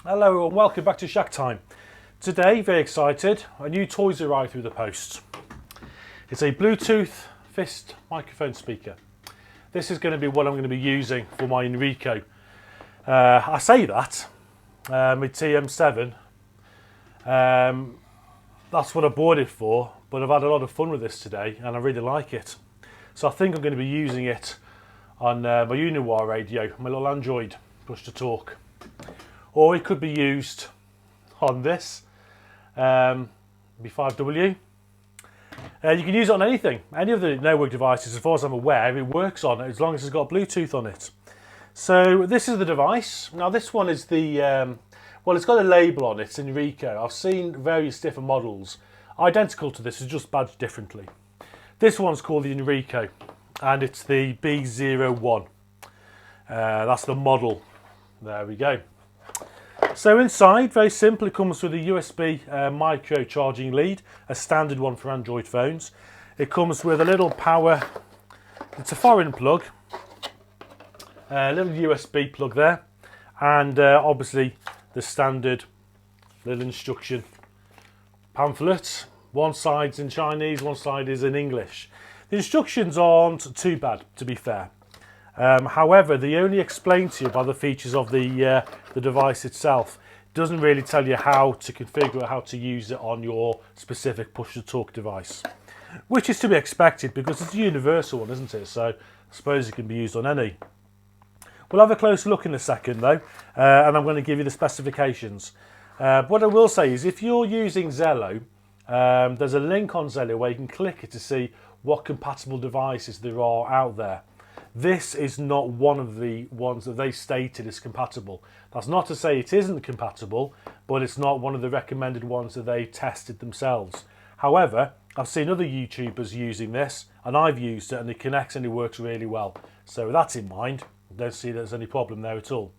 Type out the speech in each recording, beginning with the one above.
Hello and welcome back to Shacktime. Today, very excited, a new toy's arrived through the post. It's a Bluetooth fist microphone speaker. This is going to be what I'm going to be using for my Inrico. I say that, with TM7, that's what I bought it for, but I've had a lot of fun with this today and I really like it. So I think I'm going to be using it on my Uniwar radio, my little Android push to talk. Or it could be used on this B5W. You can use it on anything, any of the network devices. As far as I'm aware, it works on it as long as it's got Bluetooth on it. So this is the device. Now this one is the well, it's got a label on it. It's Inrico. I've seen various different models identical to this, it's just badged differently. This one's called the Inrico, and it's the B01. That's the model. There we go. So inside, very simple, it comes with a USB micro charging lead, a standard one for Android phones. It comes with a little power, it's a foreign plug, a little USB plug there, and obviously the standard little instruction pamphlet. One side's in Chinese, one side is in English. The instructions aren't too bad, to be fair. However, they only explain to you by the features of the device itself. It doesn't really tell you how to configure or how to use it on your specific push-to-talk device, which is to be expected because it's a universal one, isn't it? So I suppose it can be used on any. We'll have a closer look in a second though, and I'm going to give you the specifications. What I will say is if you're using Zello, there's a link on Zello where you can click it to see what compatible devices there are out there. This is not one of the ones that they stated is compatible. That's not to say it isn't compatible, but it's not one of the recommended ones that they tested themselves. However, I've seen other YouTubers using this, and I've used it, and it connects and it works really well. So with that in mind, I don't see there's any problem there at all.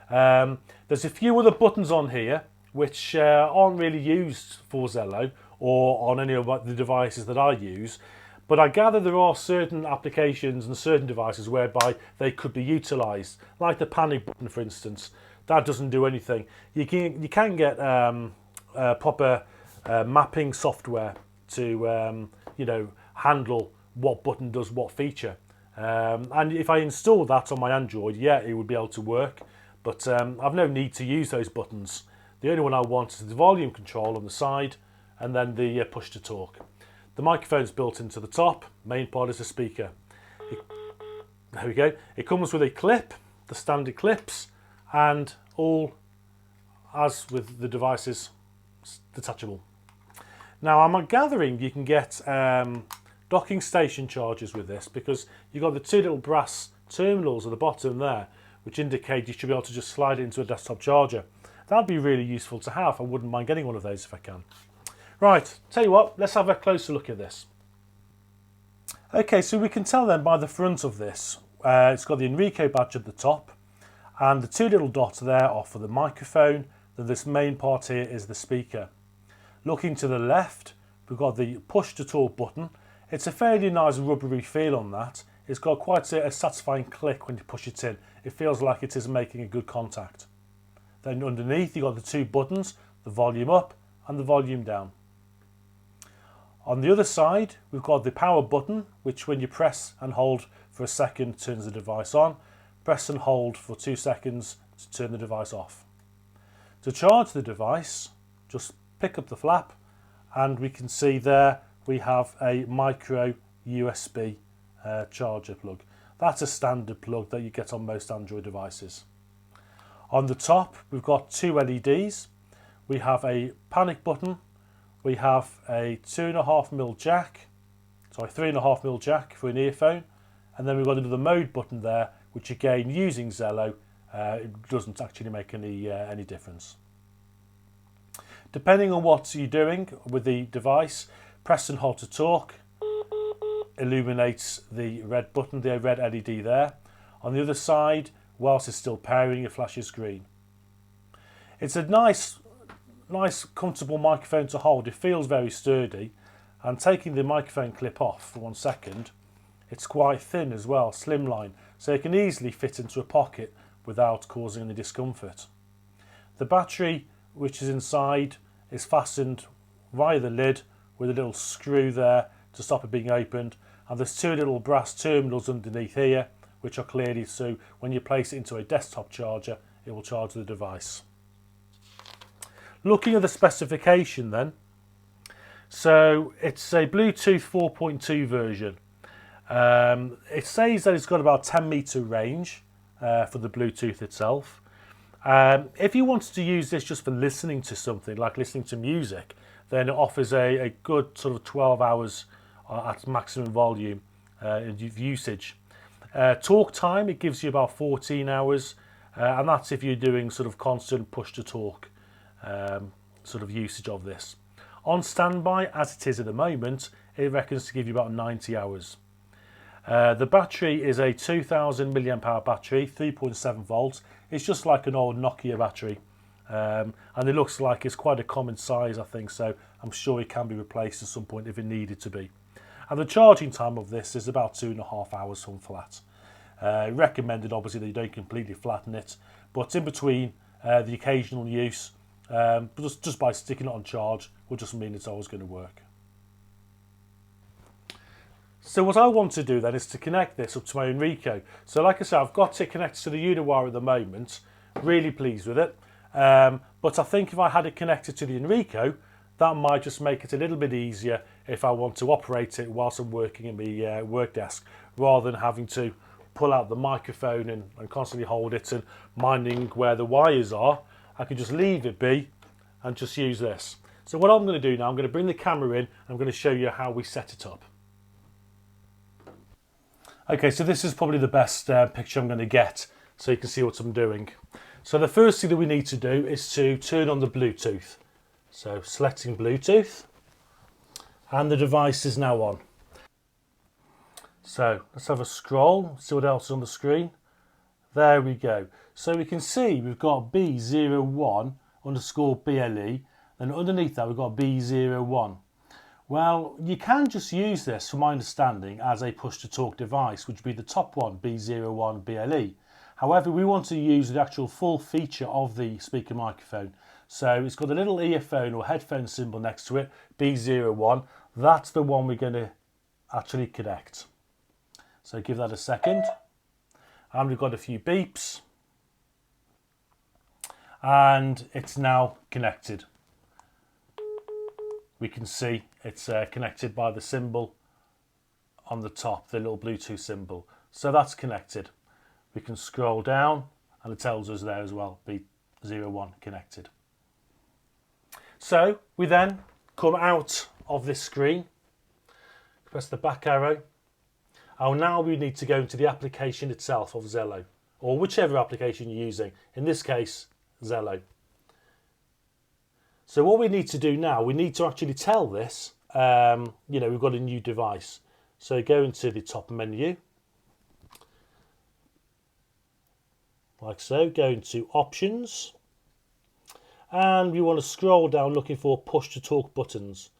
There's a few other buttons on here which aren't really used for Zello or on any of the devices that I use. But I gather there are certain applications and certain devices whereby they could be utilised, like the panic button, for instance. That doesn't do anything. You can get proper mapping software to handle what button does what feature. And if I install that on my Android, yeah, it would be able to work. But I've no need to use those buttons. The only one I want is the volume control on the side, and then the push to talk. The microphone's built into the top, main part is the speaker. There we go. It comes with a clip, the standard clips, and all, as with the devices, detachable. Now I'm gathering you can get docking station chargers with this because you've got the two little brass terminals at the bottom there, which indicate you should be able to just slide it into a desktop charger. That'd be really useful to have. I wouldn't mind getting one of those if I can. Right, tell you what, let's have a closer look at this. Okay, so we can tell then by the front of this, it's got the Inrico badge at the top, and the two little dots there are for the microphone, then this main part here is the speaker. Looking to the left, we've got the push to talk button. It's a fairly nice rubbery feel on that. It's got quite a satisfying click when you push it in. It feels like it is making a good contact. Then underneath you've got the two buttons, the volume up and the volume down. On the other side, we've got the power button, which when you press and hold for a second turns the device on. Press and hold for 2 seconds to turn the device off. To charge the device, just pick up the flap and we can see there we have a micro USB charger plug. That's a standard plug that you get on most Android devices. On the top, we've got two LEDs. We have a panic button. We have a 2.5mm jack, sorry, 3.5mm jack for an earphone, and then we've got another mode button there, which again, using Zello, it doesn't actually make any difference. Depending on what you're doing with the device, press and hold to talk illuminates the red button, the red LED there. On the other side, whilst it's still pairing, it flashes green. It's a nice comfortable microphone to hold. It feels very sturdy, and taking the microphone clip off for 1 second, it's quite thin as well, slimline, so it can easily fit into a pocket without causing any discomfort. The battery, which is inside, is fastened via the lid with a little screw there to stop it being opened. And there's two little brass terminals underneath here, which are clearly, so when you place it into a desktop charger, it will charge the device. Looking at the specification then, so it's a Bluetooth 4.2 version. It says that it's got about 10 meter range for the Bluetooth itself. If you wanted to use this just for listening to something, like listening to music, then it offers a good sort of 12 hours at maximum volume usage. Talk time, it gives you about 14 hours, and that's if you're doing sort of constant push to talk sort of usage of this. On standby, as it is at the moment, it reckons to give you about 90 hours. The battery is a 2000 milliamp hour battery, 3.7 volts. It's just like an old Nokia battery, and it looks like it's quite a common size, I think, so I'm sure it can be replaced at some point if it needed to be. And the charging time of this is about 2.5 hours from flat. Recommended obviously that you don't completely flatten it, but in between the occasional use, just by sticking it on charge will just mean it's always going to work. So what I want to do then is to connect this up to my Inrico. So like I said, I've got it connected to the Uniwire at the moment, really pleased with it, but I think if I had it connected to the Inrico, that might just make it a little bit easier if I want to operate it whilst I'm working in my work desk, rather than having to pull out the microphone and constantly hold it and minding where the wires are. I can just leave it be and just use this. So what I'm going to do now, I'm going to bring the camera in and I'm going to show you how we set it up. Okay, so this is probably the best picture I'm going to get so you can see what I'm doing. So the first thing that we need to do is to turn on the Bluetooth. So selecting Bluetooth, and the device is now on. So let's have a scroll, see what else is on the screen. There we go. So we can see we've got B01_BLE, and underneath that we've got B01. Well, you can just use this, from my understanding, as a push-to-talk device, which would be the top one, B01BLE. However, we want to use the actual full feature of the speaker microphone. So it's got a little earphone or headphone symbol next to it, B01. That's the one we're going to actually connect. So give that a second. And we've got a few beeps. And it's now connected. We can see it's connected by the symbol on the top, the little Bluetooth symbol. So that's connected. We can scroll down and it tells us there as well, B01 connected. So we then come out of this screen, press the back arrow, and now we need to go into the application itself of Zello, or whichever application you're using, in this case Zello. So what we need to do now, we need to actually tell this, we've got a new device. So go into the top menu, like so, go into options, and we want to scroll down looking for push to talk buttons.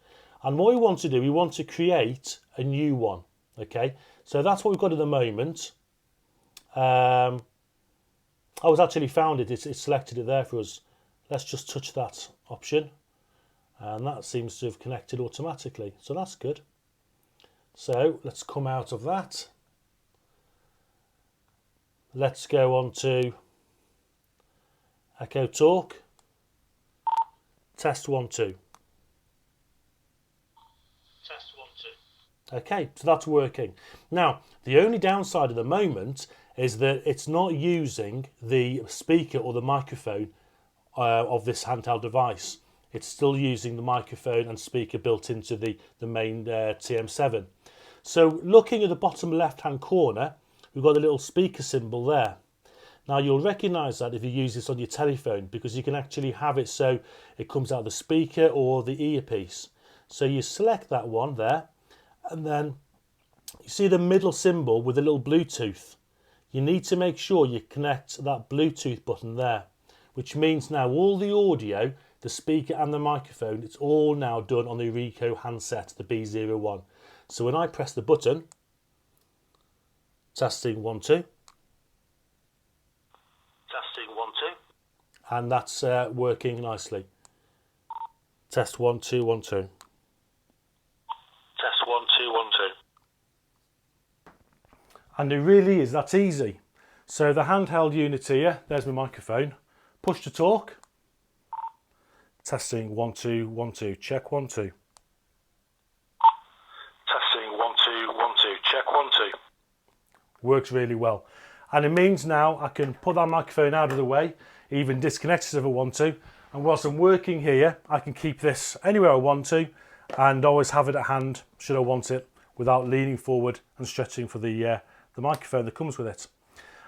And what we want to do, we want to create a new one. Okay, so that's what we've got at the moment. I was actually found it selected it there for us. Let's just touch that option, and that seems to have connected automatically, so that's good. So let's come out of that. Let's go on to Echo Talk. Test 1 2. Test 1 2. Okay, so that's working. Now, the only downside at the moment is that it's not using the speaker or the microphone of this handheld device. It's still using the microphone and speaker built into the main TM7. So looking at the bottom left hand corner, we've got a little speaker symbol there. Now you'll recognise that if you use this on your telephone, because you can actually have it so it comes out of the speaker or the earpiece. So you select that one there, and then you see the middle symbol with the little Bluetooth. You need to make sure you connect that Bluetooth button there, which means now all the audio, the speaker and the microphone, it's all now done on the Inrico handset, the B01. So when I press the button, testing 1 2. Testing 1 2. and that's working nicely. Test 1 2 1 2. Test 1 2 1 2. And it really is that easy. So the handheld unit here, there's my microphone. Push to talk. Testing 1 2 1 2. Check 1 2. Testing 1 2 1 2. Check 1 2. Works really well. And it means now I can put that microphone out of the way, even disconnect it if I want to. And whilst I'm working here, I can keep this anywhere I want to and always have it at hand should I want it without leaning forward and stretching for the microphone that comes with it.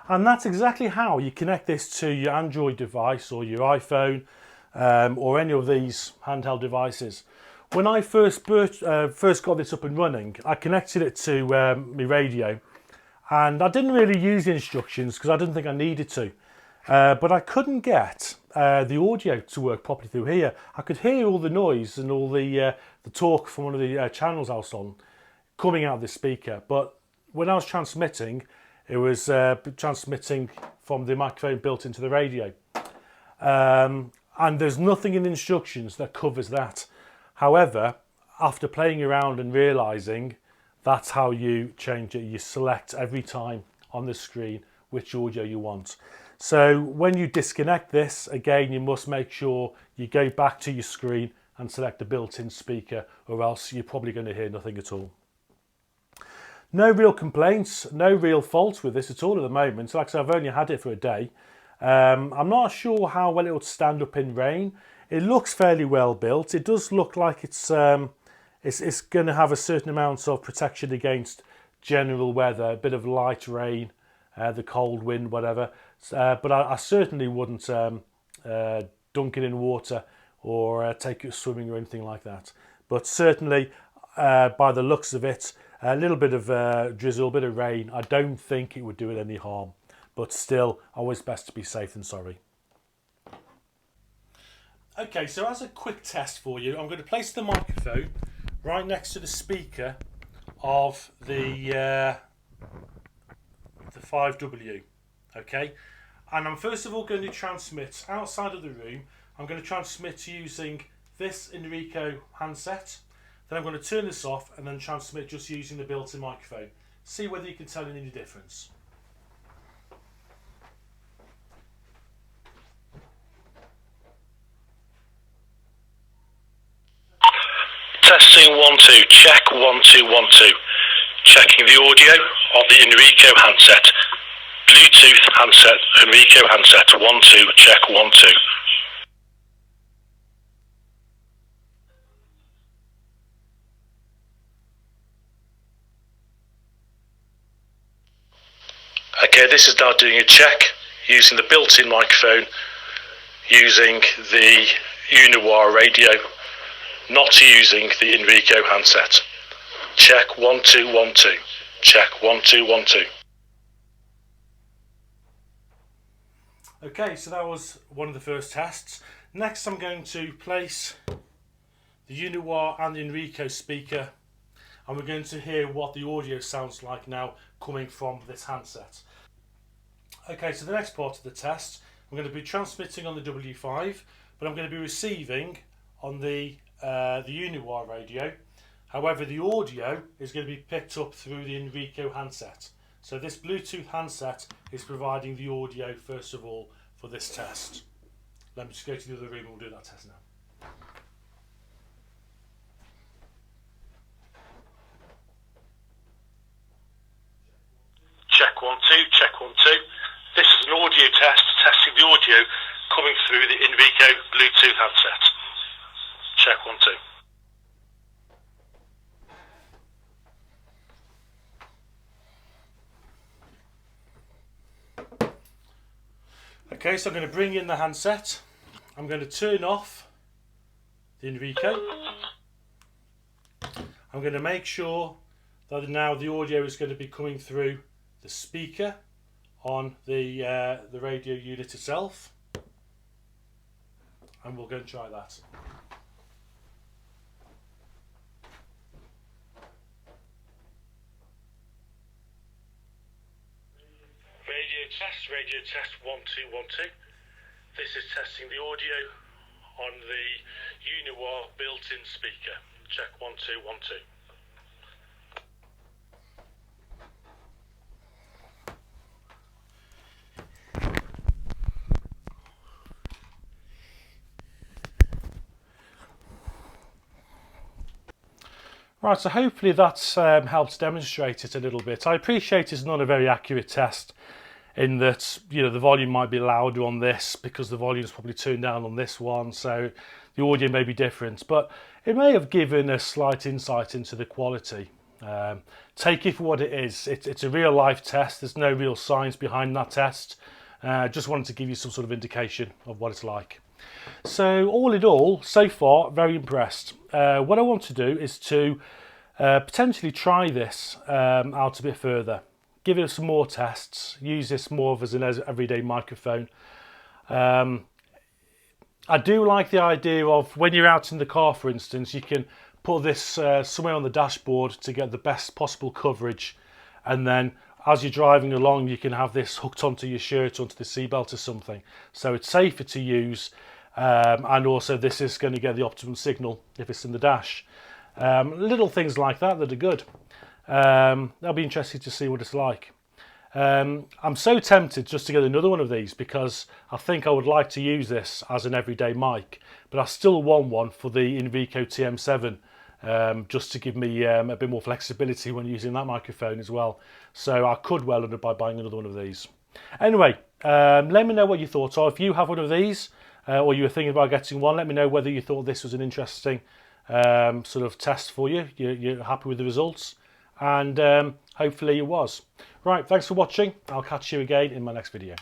And that's exactly how you connect this to your Android device or your iPhone or any of these handheld devices. When I first got this up and running, I connected it to my radio, and I didn't really use the instructions because I didn't think I needed to. But I couldn't get the audio to work properly through here. I could hear all the noise and all the talk from one of the channels I was on coming out of the speaker. But when I was transmitting, it was transmitting from the microphone built into the radio. And there's nothing in the instructions that covers that. However, after playing around and realising, that's how you change it. You select every time on the screen which audio you want. So when you disconnect this, again, you must make sure you go back to your screen and select the built-in speaker, or else you're probably going to hear nothing at all. No real complaints, no real faults with this at all at the moment. Like I said, I've only had it for a day. I'm not sure how well it would stand up in rain. It looks fairly well built. It does look like it's going to have a certain amount of protection against general weather, a bit of light rain, the cold wind, whatever. But I certainly wouldn't dunk it in water or take it swimming or anything like that. But certainly, by the looks of it, a little bit of drizzle, a bit of rain, I don't think it would do it any harm. But still, always best to be safe than sorry. Okay, so as a quick test for you, I'm going to place the microphone right next to the speaker of the 5W. Okay, and I'm first of all going to transmit outside of the room. I'm going to transmit using this Inrico handset. Then I'm going to turn this off and then transmit just using the built-in microphone. See whether you can tell any difference. Testing 1 2. Check 1 2 1 2. Checking the audio of the Inrico handset. Bluetooth handset, Inrico handset 1 2. Check 1 2. Okay, this is now doing a check using the built-in microphone, using the Unaware radio, not using the Inrico handset. Check 1 2 1 2. Check 1 2 1 2. Okay, so that was one of the first tests. Next I'm going to place the Unaware and the Inrico speaker, and we're going to hear what the audio sounds like now coming from this handset. Okay, so the next part of the test, I'm going to be transmitting on the W5, but I'm going to be receiving on the Unaware radio. However, the audio is going to be picked up through the Inrico handset. So this Bluetooth handset is providing the audio first of all for this test. Let me just go to the other room and we'll do that test now. Check 1 2. Check 1 2. This is an audio test, testing the audio coming through the Inrico Bluetooth handset. Check 1 2. Okay, so I'm going to bring in the handset. I'm going to turn off the Inrico. I'm going to make sure that now the audio is going to be coming through the speaker on the radio unit itself. And we'll go and try that. Radio test 1 2 1 2. This is testing the audio on the Uniwar built-in speaker. Check 1 2 1 2. Right, so hopefully that's helped demonstrate it a little bit. I appreciate it's not a very accurate test in that, you know, the volume might be louder on this because the volume is probably turned down on this one, so the audio may be different, but it may have given a slight insight into the quality. Take it for what it is. It's a real life test. There's no real science behind that test. Just wanted to give you some sort of indication of what it's like. So all in all, so far, very impressed. What I want to do is to potentially try this out a bit further. Give it some more tests, use this more as an everyday microphone. I do like the idea of when you're out in the car, for instance, you can put this somewhere on the dashboard to get the best possible coverage, and then as you're driving along you can have this hooked onto your shirt, onto the seatbelt or something, so it's safer to use, and also this is going to get the optimum signal if it's in the dash. Little things like that are good. That'll be interesting to see what it's like. I'm so tempted just to get another one of these because I think I would like to use this as an everyday mic, but I still want one for the Inrico TM7, just to give me a bit more flexibility when using that microphone as well. So I could well end up by buying another one of these. Anyway, let me know what you thought are. If you have one of these or you were thinking about getting one, let me know whether you thought this was an interesting sort of test for you. You're happy with the results, and hopefully it was. Right, thanks for watching. I'll catch you again in my next video.